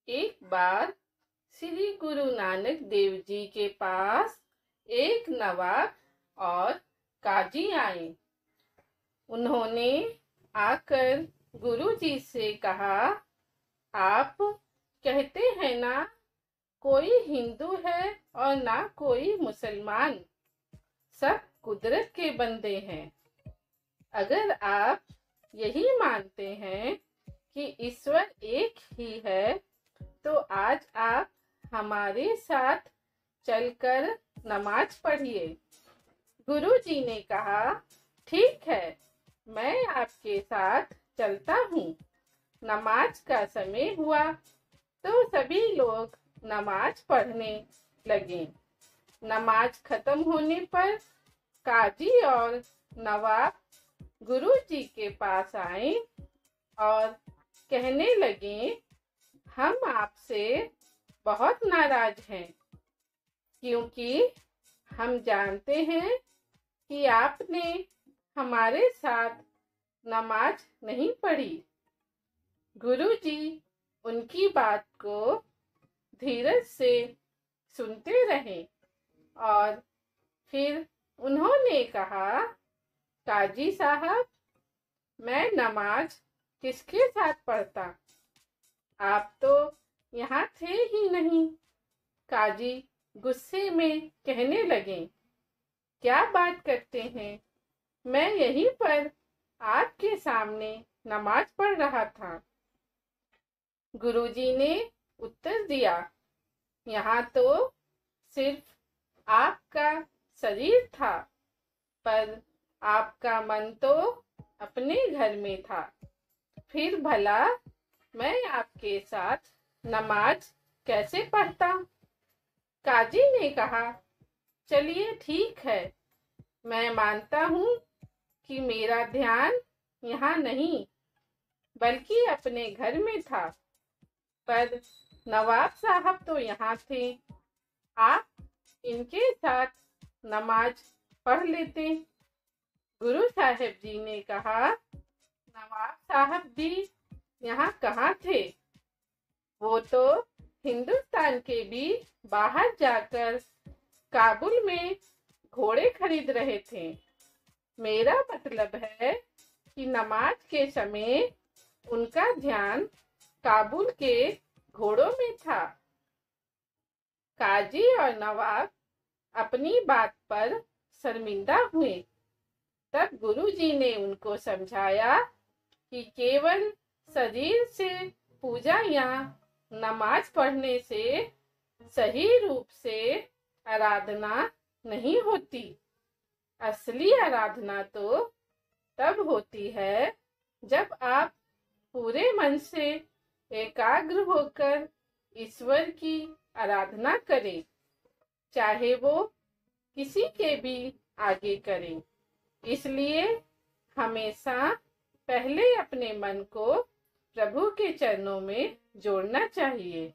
एक बार श्री गुरु नानक देव जी के पास एक नवाब और काजी आए। उन्होंने आकर गुरु जी से कहा, आप कहते हैं ना कोई हिंदू है और ना कोई मुसलमान, सब कुदरत के बंदे हैं। अगर आप यही मानते हैं कि ईश्वर एक ही है, तो आज आप हमारे साथ चलकर नमाज पढ़िए। गुरु जी ने कहा, ठीक है, मैं आपके साथ चलता हूँ। नमाज का समय हुआ तो सभी लोग नमाज पढ़ने लगे। नमाज खत्म होने पर काजी और नवाब गुरु जी के पास आए और कहने लगे, हम आपसे बहुत नाराज हैं, क्योंकि हम जानते हैं कि आपने हमारे साथ नमाज नहीं पढ़ी। गुरु जी उनकी बात को धीरज से सुनते रहे और फिर उन्होंने कहा, काजी साहब, मैं नमाज किसके साथ पढ़ता? आप तो यहाँ थे ही नहीं। काजी गुस्से में कहने लगे, क्या बात करते हैं, मैं यहीं पर आपके सामने नमाज पढ़ रहा था। गुरुजी ने उत्तर दिया, यहाँ तो सिर्फ आपका शरीर था, पर आपका मन तो अपने घर में था। फिर भला मैं आपके साथ नमाज कैसे पढ़ता? काजी ने कहा, चलिए ठीक है, मैं मानता हूँ कि मेरा ध्यान यहाँ नहीं बल्कि अपने घर में था, पर नवाब साहब तो यहाँ थे, आप इनके साथ नमाज पढ़ लेते। गुरु साहब जी ने कहा, नवाब साहब जी यहाँ कहाँ थे? वो तो हिंदुस्तान के भी बाहर जाकर काबुल में घोड़े खरीद रहे थे। मेरा मतलब है कि नमाज के समय उनका ध्यान काबुल के घोड़ों में था। काजी और नवाब अपनी बात पर शर्मिंदा हुए। तब गुरुजी ने उनको समझाया कि केवल शरीर से पूजा या नमाज पढ़ने से सही रूप से आराधना नहीं होती। असली आराधना तो तब होती है जब आप पूरे मन से एकाग्र होकर ईश्वर की आराधना करें, चाहे वो किसी के भी आगे करें। इसलिए हमेशा पहले अपने मन को प्रभु के चरणों में जोड़ना चाहिए।